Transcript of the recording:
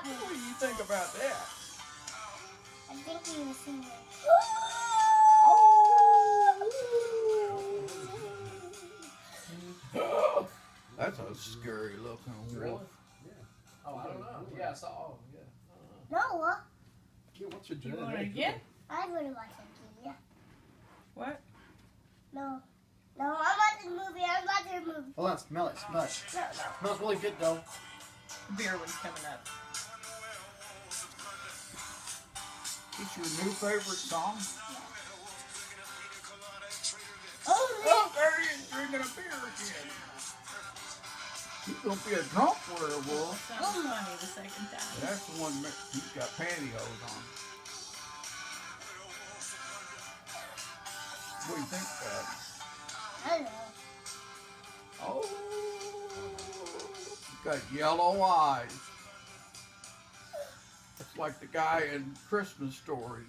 one. What do you think about that? I think he was singing. Oh, that's a scary looking Really? wolf. Yeah. Oh, I don't know. Yeah, I saw. Oh, yeah. No, Yeah, what's your You Jen? want it again? I wouldn't watch that movie. What? No. No, I'm watching the movie. I'm watching the movie. Hold on, smell it. Smell it. No, no. Smells really good, though. The beer one's coming up. It's your new favorite song? Oh, There he is drinking a beer again. He's gonna be a drunk werewolf. Sounds funny the second time. That's the one he's got pantyhose on. What do you think, Dad? I don't know. Oh, he's got yellow eyes. It's like the guy in Christmas Story.